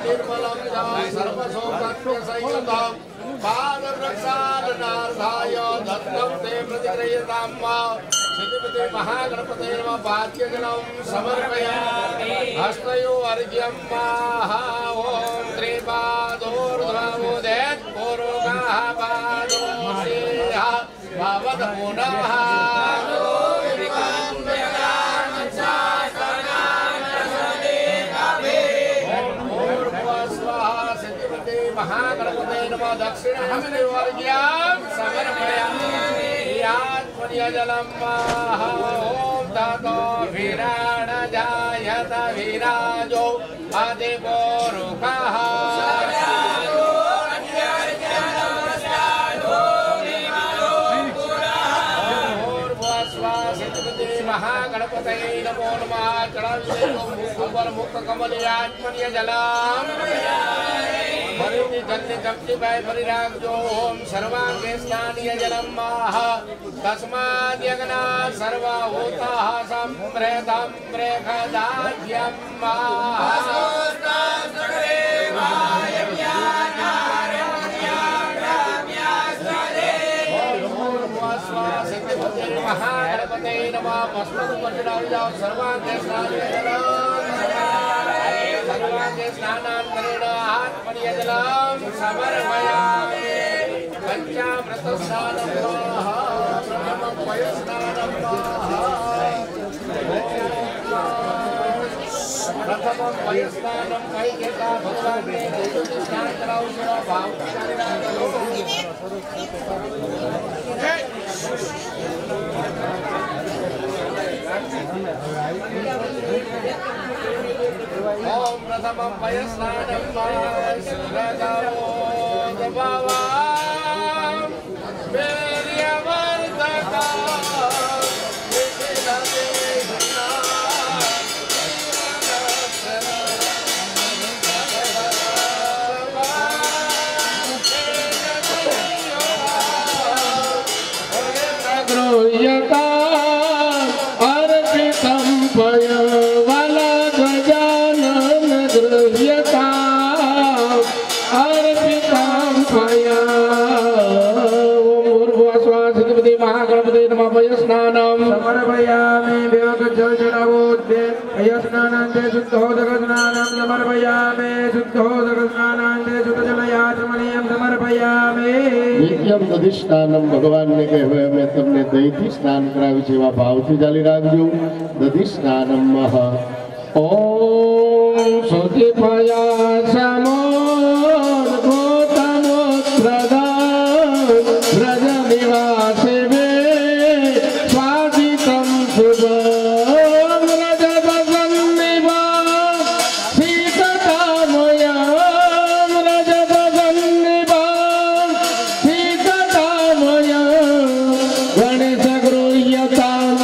निर्मलं च सर्वसौभाग्यसंयुतं पादप्रक्षालनार्थाय दत्तं ते प्रतिगृह्यतां श्रीमते महागणपते नमः पाद्यजलं समर्पयामि हस्तयो अर्घ्यं ॐ त्रिपादोर्ध्वमुदेत् पूर्वगाः पादोषेः भवतपुनः महागणपते नमः दक्षिणहस्ते वर्ग्यां समर्पयामि यात्मनिजलं ॐ ततो विराडजायत विराजो अधिपूरुकः महागणपते नमो नमः चरणमुक्तकमलयात्मनिजलं परिधि जन्य जप्ति भय परिराजो ओम सर्वांगे स्नानीय जलम माह तस्माद् यज्ञा सर्वा होताः संप्रेतं प्रेखदाद्यं माह महागणपते नमः पश्चिमोपरिणाय सर्वांगे स्नानीय जलम सर्वांगे स्नानान्तरेण आत्मनिजलं समर्पयामि पंचामृतस्नानं प्रथमं वयस्नानं प्रथमं वयस्नानं कैकेता भगवान् ने स्नान कराओ सुरा भाव ओम प्रथमं वयस्नानं सुरगवोद्भवां वीर्यवर्धकां अर्पितं पयवला गजानन गृह्यता अर्पितं पया श्रीमते महागणपते नमः पयस्नानं समर्पयामि विवेकजलजलवोद्ये पयस्नानान्ते शुद्धोदकस्नानं समर्पयामि शुद्धोदकस्नानान्ते शुद्धजलयाचमनीयं समर्पयामि नित्यं दधिस्नानं भगवान ने कहे मैं તમને દહીંથી સ્નાન કરાવી છે એવા ભાવથી ચાલી રાખજો દધિસ્નાનમ મહ ઓમ સુતિપયા સમોદ્ભૂતમોત્રદા વ્રજ નિવાસે વે સ્વાદિતમ શુભમ રજતસન્નિભા शीततामयं रजतसन्निभा शीततामयं गणेशगृह्यताम्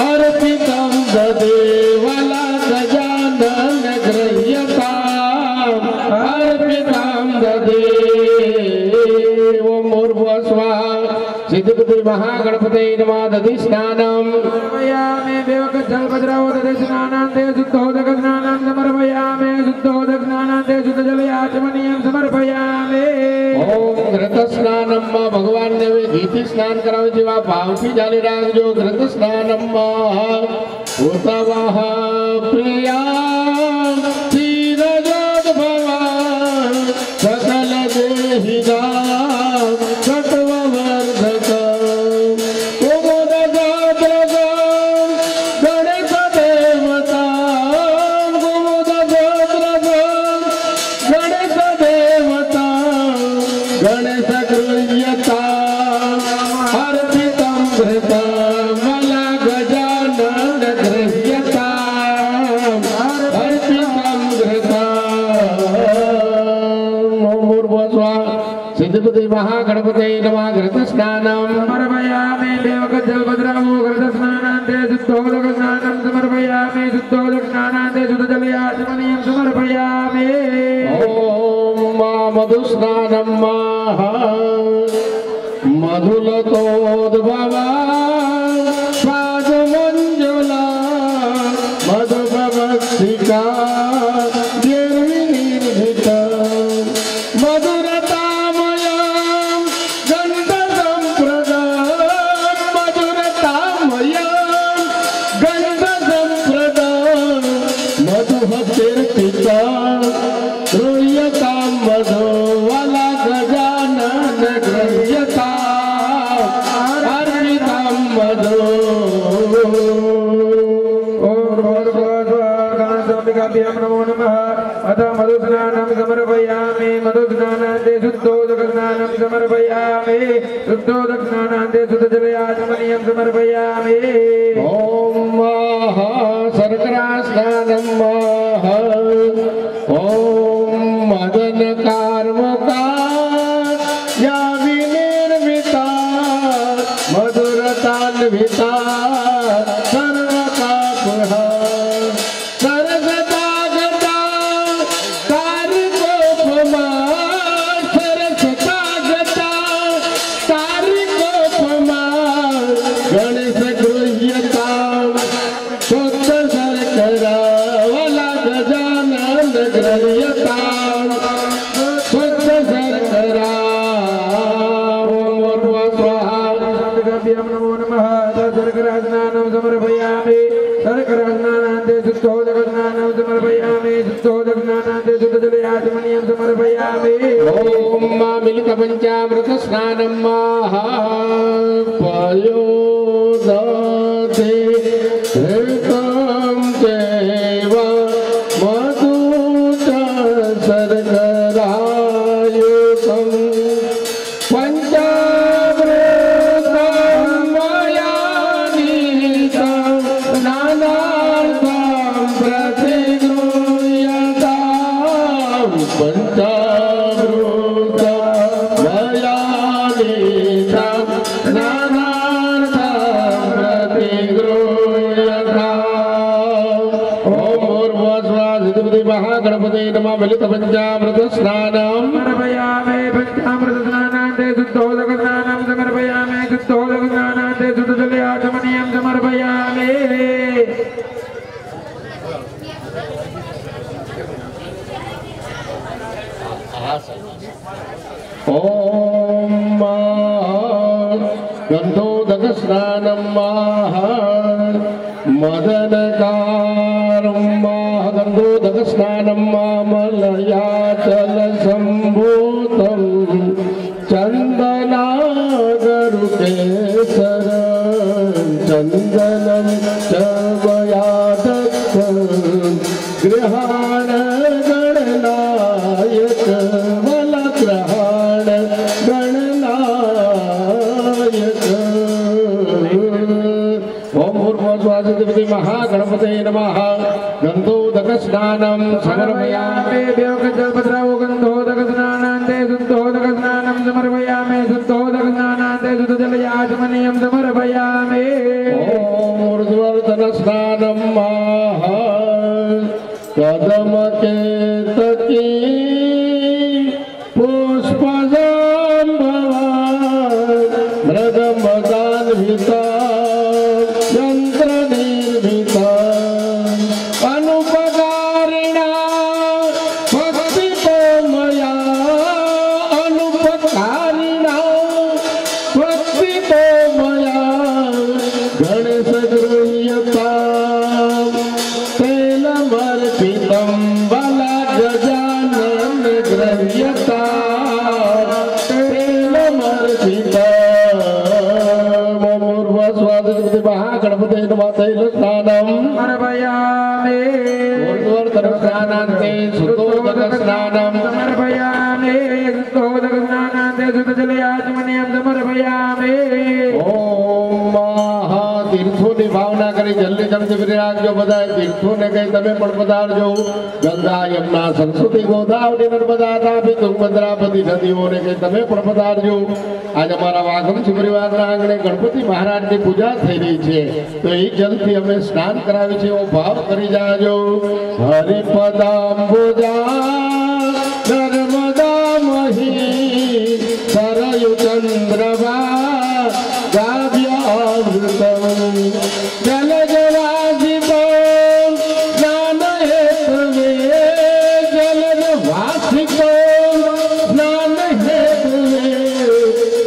अर्पितं ददेवला गजानन गृह्यताम् अर्पितं ददे ओम ऊर्ध्वस्वाहा सिद्धिपति महागणपते नमः दधिस्नानं समर्पयामि विवेकजलभद्रवो दधिस्नानान्ते शुद्धोदकस्नानं समर्पयामि शुद्धोदकस्नानान्ते शुद्धजलयाचमनीयं समर्पयामि ओम घृतस्नानं भगवान ने घीથી સ્નાન કરાવે જેવા ભાવથી ચાલી રાખજો ઘૃતસ્નાनं ઉતવઃ પ્રિયા ચિરજોદ્ભવા सकल देहिना सत्ववर्धक कुमुदगोत्रगं गणेश देवता कुमुदगोत्रगं गणेश देवता गणेश गृह्यता अर्पितं घृतमला गजानन गृह्यता अर्पितं घृता सिद्धिपति महागणपते नमः घृतस्नानं समर्पयामि देवकजलभद्रवो घृतस्नानान्ते शुद्धोदकस्नानं समर्पयामि शुद्धोदकस्नानान्ते शुद्धजलयाचमनीयं समर्पयामि ओम मधुस्नानं मधुलतोद्भवा पादमञ्जुला मधुप्रवक्षिका दक्षिणानान्ते शुद्धोदकस्नानं समर्पयामि शुद्धोदकस्नानान्ते शुद्धजलयाचमनीयं समर्पयामि ॐ शर्करास्नानं ॐ मदनकार्मुका या विनिर्मिता मधुरतान्विता सर्वकापुहा सरसतागता तारिकोपमा सरसतागता तारिकोपमा गणेश गृह्यता शुद्ध शर्करा वला गजानन गृह्यता शुद्ध शर्करा नमो नमः शर्करास्नानं समर्पयामि शर्करास्नानान्ते शुद्धोदकस्नानं समर्पयामि शुद्धोदकस्नानान्ते शुद्धजलयाचमनीयं समर्पयामि ॐ मिलितपञ्चामृतस्नानं पयोदधे घृतं चैव मधुच शर्करायुतं पञ्चामृतं मया नीतं नानार्थं प्रतिगृह्यतां पञ्चामृतं मया नीतं नानार्थं प्रतिगृह्यताम् ॐ भूर्भुवस्वादिति महागणपते नमः मिलितपञ्चामृतस्नानं समर्पयामि पञ्चामृतस्नानान्ते शुद्धोदकस्नानं समर्पयामि शुद्धोदकस्नानान्ते शुद्धजलयाचमनीयं समर्पयामि ॐ गन्धोदकस्नानं मदनकारं गन्धोदकस्नानं मलयाचलसम्भूतं चन्दनागरुकेसर चन्दनं च मया दत्तं गृहाण गणनायक बलग्रहाण गणनायक ॐ भूर्भुवस्वादिति महागणपते नमः गन्धोदकस्नानं समर्पयामि जलपत्रावो गन्धोदकस्नानान्ते शुद्धोदकस्नानं समर्पयामि शुद्धोदकस्नानान्ते शुद्धजलयाचमनीयं समर्पयामि ऊर्ध्वर्धनस्नानं कदमकेतकी पुष्पजाम्बवा मृगमदान्विता यन्त्रनिर्मिता अनुपकारिणा भक्तितो मया अनुपकारिणा भक्तितो मया गणेश गृह्यता तेलमर्पितं बला गजानन गृह्यता तेलमर्पितं महागणपते नमः तैलस्नानं समर्पयामि ऊर्ध्वर्धनस्नानान्ते शुद्धोदकस्नानं समर्पयामि शुद्धोदकस्नानान्ते शुद्धजलयाचमनीयं समर्पयामि तीर्थों की भावना करी जल्दी जल्दी विराजो बधाए तीर्थों ने कही तमे पण पधारजो गंगा यमुना सरस्वती गोदावरी नर्मदा तापी तुंगभद्रापति नदीओं ने कही तमे पण पधारजो आज अमरा वाघमसी परिवार आंगणे गणपति महाराज की पूजा थई रही है तो ई जल्दी हमें स्नान करावी छे ओ भाव करी जाजो हरिपदांबुजा नर्मदा मही सरयु चंद्रवा गाभ्यावृतं जलजवासितं स्नानहेतवे जलजवासितं स्नानहेतवे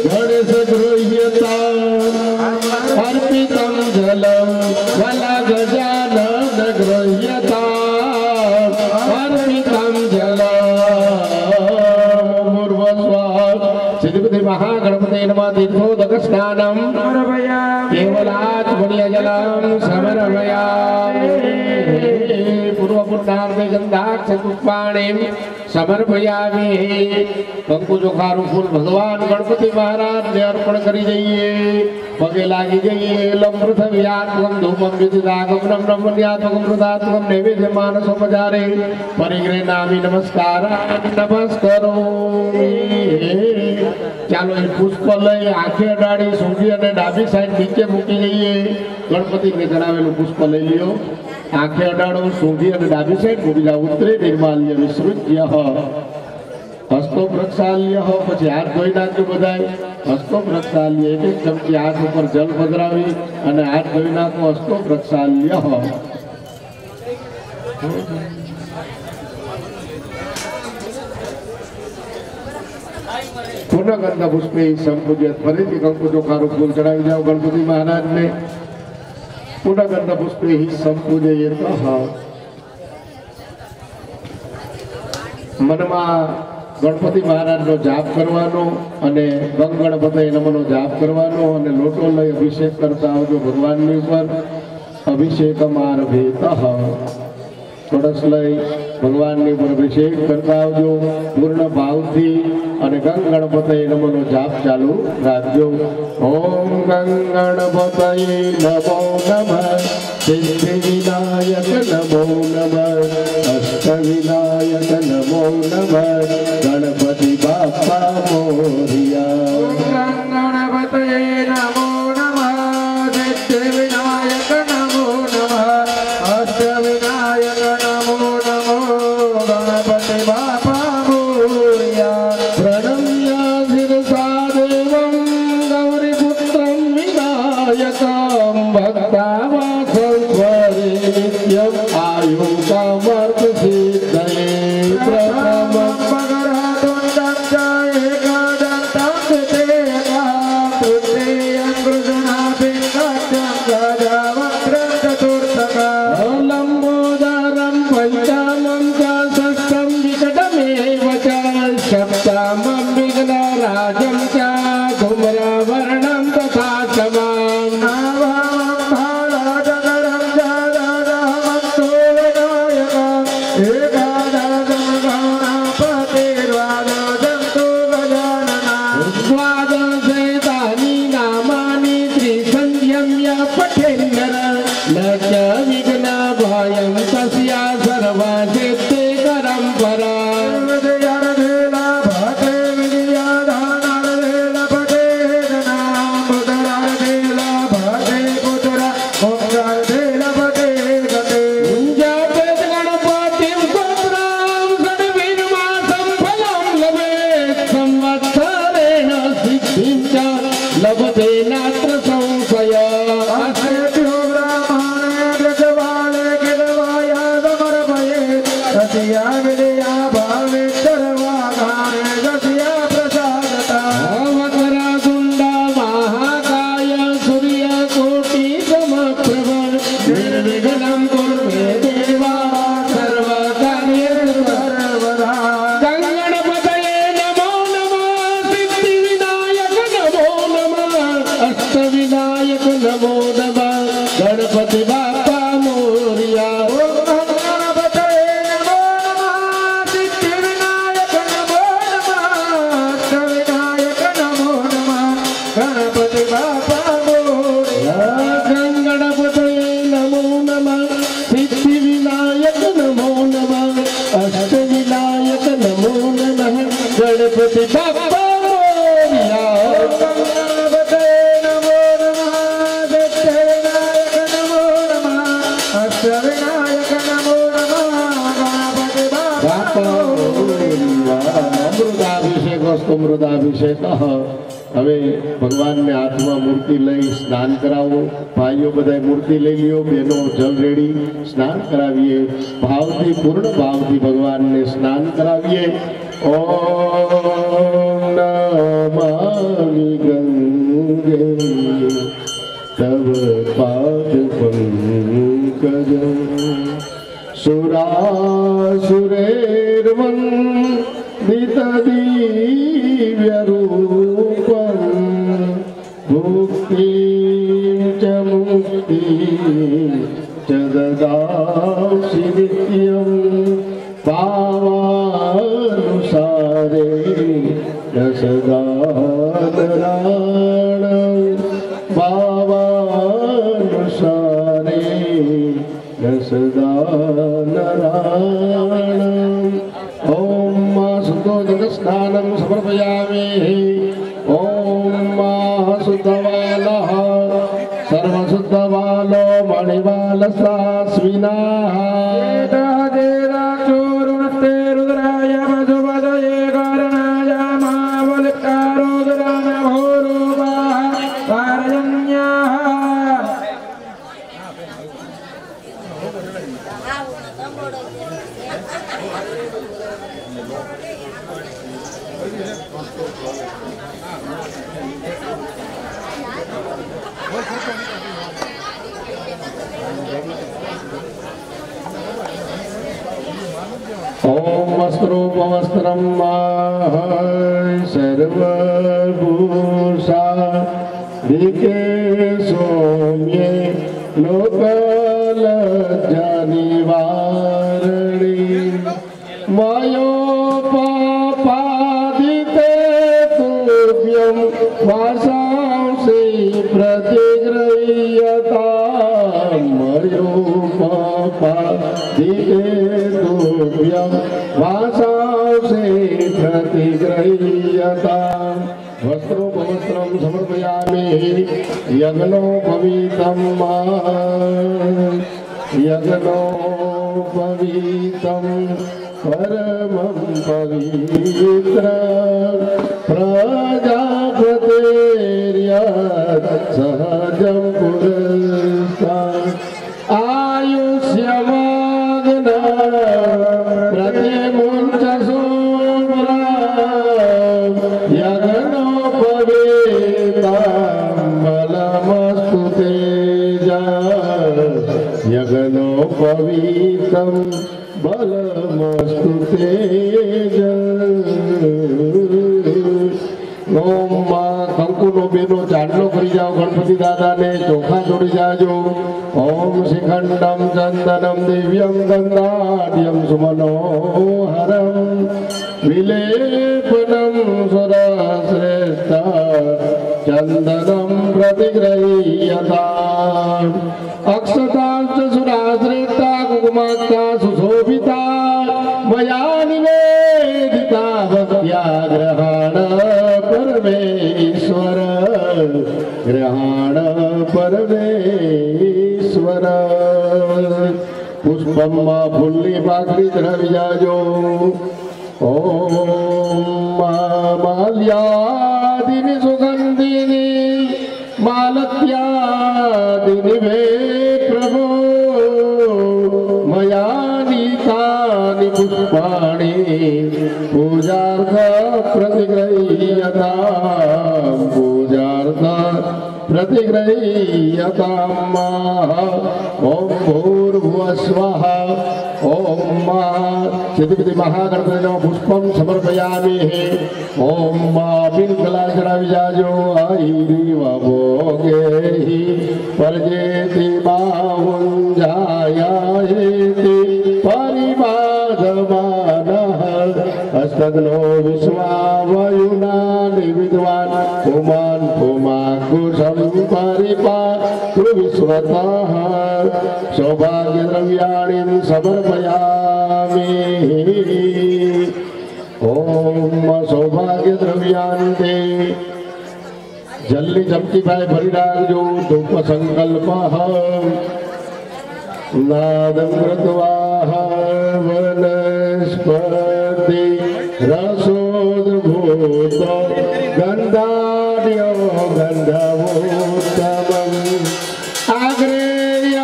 गणेश गृह्यताम् अर्पितं जलं वला गजानन गृह्यताम् अर्पितं जलम् सिद्धिपति महागणपते नमः पूर्वपुण्डार्थे गंधाक्षपुष्पाणिं समर्पयामि। कंकु ચોખાનું ફૂલ ભગવાન ગણપતિ મહારાજને અર્પણ કરી દઈએ, પગે લાગી જઈએ। લમ પૃથ્વ્યાત્મકં ધૂપં વિદિતાગમનં બ્રહ્મણ્યાત્મકં વૃદાત્મકં નૈવેદ્યમાનસોપચારે પરિગ્રહનામિ નમસ્કારામિ નમસ્કરોમિ। ચાલો એ પુષ્પ લઈ આંખે અડાડી સૂંઘી અને ડાબી સાઈડ નીચે મૂકી દઈએ। ગણપતિને ચડાવેલું પુષ્પ લઈ લ્યો, આંખે અડાડો, સૂંઘી અને ડાબી સાઈડ મૂકી જાઓ। ઉત્તરે નિર્માલ્ય વિસૃજ્ય હસ્તો પ્રક્ષાલ્ય। પછી હાથ ધોઈ નાખજો બધાય। હસ્તો પ્રક્ષાલ્ય, એક એક ચમચી હાથ ઉપર જલ પધરાવી અને હાથ ધોઈ નાખો। હસ્તો પ્રક્ષાલ્ય। પુનઃ ગંધ પુષ્પે સંપૂજ્ય। ફરીથી કંકુ ચોખાનું ફૂલ ચડાવી જાઓ ગણપતિ મહારાજને। પુનઃ ગંધ પુષ્પે સંપૂજ્ય। મનમાં ગણપતિ મહારાજનો જાપ કરવાનો અને ગંગ ગણપતિ નમનો જાપ કરવાનો અને લોટો લઈ અભિષેક કરતા આવજો ભગવાનની ઉપર। અભિષેકમારભેત, કળશ લઈ ભગવાનની ઉપર અભિષેક કરતા આવજો પૂર્ણ ભાવથી અને ગંગ ગણપતિ નમનો જાપ ચાલુ રાખજો। ઓમ ગંગ ગણપતયે નમો નમઃ, સિદ્ધિ વિનાયક નમો નમઃ, અષ્ટ વિનાયક નમો નમઃ, ગણપતિ બાપા મોરિયા। ગણપતયે નમો નમઃ, સિદ્ધિ વિનાયક નમો નમઃ, અષ્ટ વિનાયક નમો નમો, ગણપતિ બાપા મોરિયા। प्रणम्य शिरसा देवं गौरीपुत्रं विनायकं भक्तावासस्वरे नित्यम् आयुः कामर्थसिद्धये। प्रथमं मकरतुण्डं च एकदन्तं तृतीयं कृष्णापिण्डं गजवक्त्रं चतुर्थकं लम्बोदरं पञ्चमं च षष्ठं विकटमेव च, सप्तमं विघ्नराजं च धूम्रवर्णं तथा समां। नवमं भालचकरं च दशमस्तु विनायकम्, एकादशं गणपतिर्द्वादशं तु गजाननः। द्वादशैतानि नामानि त्रिसन्ध्यं यः पठेन्नर, न च विघ्नभयं तस्या सर्वसिद्धिकरं परा। लभते नात्र संशय। अस्तेभ्यो ब्राह्मणेभ्य च बाले किलवाया समर्पये, तस्या विदया भावे सर्वागाने तस्या प्रसादता। वक्रतुण्ड महाकाय सूर्यकोटि समप्रभ, निर्विघ्नं कुरु मे देवा सर्वकार्येषु सर्वदा। गणपतये नमो नमः, सिद्धिविनायक नमो नमः, अष्टविनायक नमो नमः, गणपति बापा मोरिया। ओम गणपतये नमो नमः, सिद्धिविनायक नमो नमः, अष्टविनायक नमो नमः, गणपति बापा मोरिया। गणपतये नमो नमः, सिद्धिविनायक नमो नमः, अष्टविनायक नमो नमः, गणपति बापा मोरिया। गणपतये नमो नमः, सिद्धिविनायक नमो नमः, अष्टविनायक नमो नमः, गणपति बापा मोरिया। अमृताभिषेक अस्तु अमृताभिषेक। હવે ભગવાનને હાથમાં મૂર્તિ લઈ સ્નાન કરાવો। ભાઈઓ બધાય મૂર્તિ લઈ લ્યો, બહેનો જલ રેડી સ્નાન કરાવીએ। ભાવથી પૂર્ણ ભાવથી ભગવાનને સ્નાન કરાવીએ। ઓમ નમામિ ગંગે તવ પાદ પંકજં सुरासुरेर्वन्दितदिव्यरूपं भुक्तिं च मुक्तिं च ददासि મનરાણ બાવાનુસારે સદાનરાણ ઓમ શુદ્ધો જગસ્નાનમ સમર્પયામિ ઓમ શુદ્ધવાલઃ સર્વશુદ્ધવાલો મણિવાલસાસ્વિના ओम वस्त्रोपवस्त्रं सर्वभूषा दिके सौम्ये लोकलज्जानिवारणी मयोपादिते तुभ्यं वासांसि प्रतिगृह्यतां मयोपादिते तुभ्यं वासांसि प्रतिगृह्यतां वस्त्रोपवस्त्रं समर्पयामि यज्ञोपवीतं यज्ञोपवीतं परमं पवित्र प्रजापतेर्यत् सहजं पुरस्तात् आयुष्यमाग्न प्रतिमुञ्चसु यज्ञोपवीतं बलमस्तु तेजा यज्ञोपवीतं बलमस्तु तेजा ओम कंकुनो बेनो चांदलो करी जाओ गणपति दादा ने चोखा जोड़ी जाजो ओम शिखंडम चंदनम दिव्यम गंधाढ्यम सुमनोहरम विलेपनम सुरश्रेष्ठ चंदनम प्रतिगृह्यता अक्षतांच सुराश्रेष्ठा कुकुमाख्या सुशोभिता मया निवेदिता भक्त्या ग्रहण परमेश्वर ग्रहण परमेश्वर पुष्पम फुल्ली पाकड़ी चढ़ावी जाजो ओम माल्यादिनी सुगंधिनी मालत्यादिनी वे प्रभो मया नीतानि पुष्पाणि पूजार्थ प्रतिगृह्यतां पूजार्थ प्रतिगृह्यतां ओम भूर्भुवस्वः ओम सिद्धिपति महागणपतिनो पुष्पं समर्पयामि ओम बिल्कला चढ़ावी जाजो आईरीव भोगेहि परजेति बाहुञ्जायायेति परिबाधमानः अस्तग्नो विश्वावयुनानि विद्वान् पुमान् पुमाकुशं परिपातु विश्वतः सौभाग्यद्रव्याणि समर्पयामि ओम सौभाग्यद्रव्याणि ते जल्दी चमकी भाई भरी राखजो धूप संकल्पः नादं कृत्वाः वनस्पति रसोद्भूतो गन्धाढ्यो गन्धवोत्तमम् आग्रेय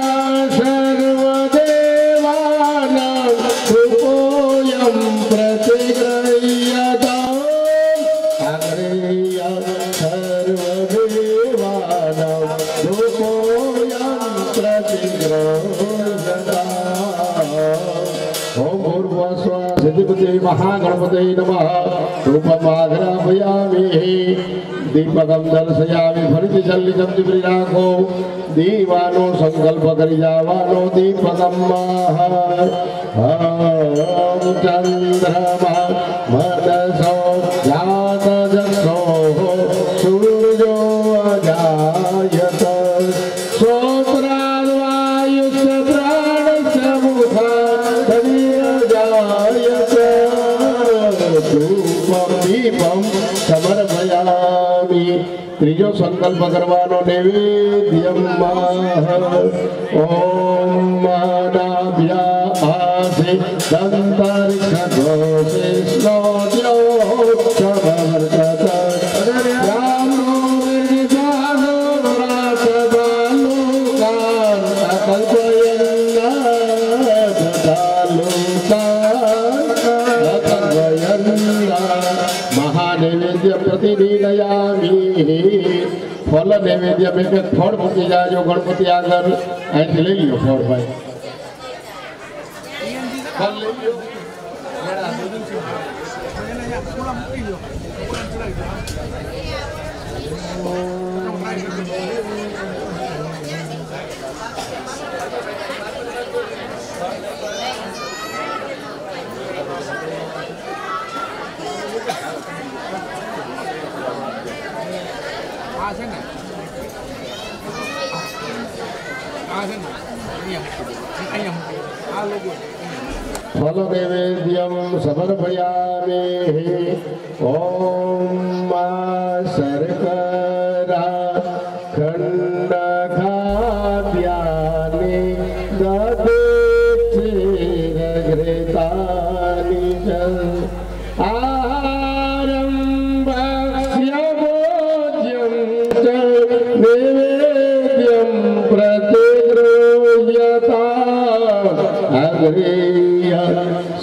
सर्वदेवानां रूपोऽयं प्रतिगृह्यताम् आग्रेय सर्वदेवानां रूपोऽयं प्रतिगृह्यताम् ओम भूर्भुवस्वः सिद्धिपते महागणपते नमः धूपमाघ्रापयामि दीपकं दर्शयामि फरीથી જલ્દી જલ્દી કરી રાખો દીવાનો સંકલ્પ કરી જવાનો દીપકમ ઓમ ચંદ્રમા મનસો જાત જસો સમર્પયામિ ત્રીજો સંકલ્પ કરવાનો નૈવેદ્યમાં ઓમ માનાભ્યાસે દંતરિક્ષઘોષે સ્લોદ્યો સમવર્તત રામો વિર્જાનો રાતબાલુકાન મહાનૈવેદ્ય પ્રતિદિનયામી ફળ નૈવેદ્ય બે ફળ મૂકી જાજો ગણપતિ આગળ અહીંથી લઈ લ્યો ફળ ભાઈ ફળ લઈ લ્યો ફલ નૈવેદ્યમ સમર્પયામિ ઓમ શર્કરા ખંડ ખાદ્યાનિ દધિઘૃતાનિ ચ આરંભસ્ય ભોજ્યં ચ નૈવેદ્યં પ્રતિગૃહ્યતા અગ્રેય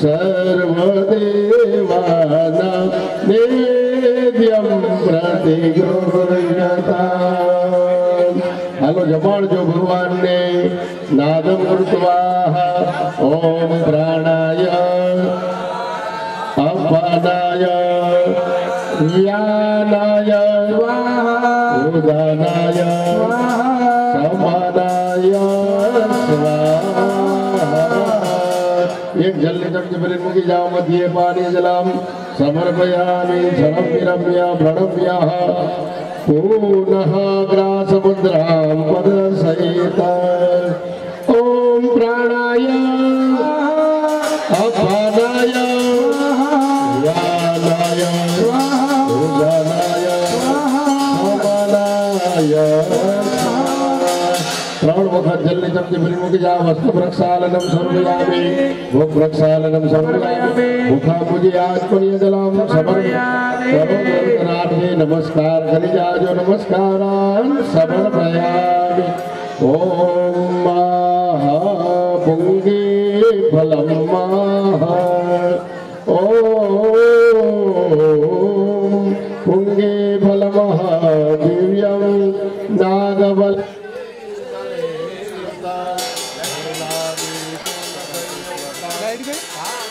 સર્વદેવાના નૈવેદ્યમ પ્રતિગૃહ્યતા હાલો જમાડજો ભગવાનને નાદમ કૃત્વા ઓમ પ્રાણાય અપાનાય વ્યાનાય ઉદાનાય સમાનાય एक जल निकट भरी मुखी जाओ मध्य पानी जलम समर्पयामि समर्प्य प्रणम्य पुनः ग्रासमुद्रां पदसहित ओम प्राणाय अपानाय व्यानाय उदानाय समानाय ત્રણ વખત જલની ચમચી ભરી મૂકી જાઓ વસ્તુ પ્રક્ષાલનમ સમર્પયામિ ભોગ પ્રક્ષાલનમ સમર્પયામિ મુખા પૂજી આત્મનીય જલમ સમર્પયામિ નમસ્કાર કરી જાજો નમસ્કારાન સમર્પયામિ ઓમ મહાપુંગે ફલમ ઓમ પુંગે ફલમ દિવ્યમ નાગબલ Right,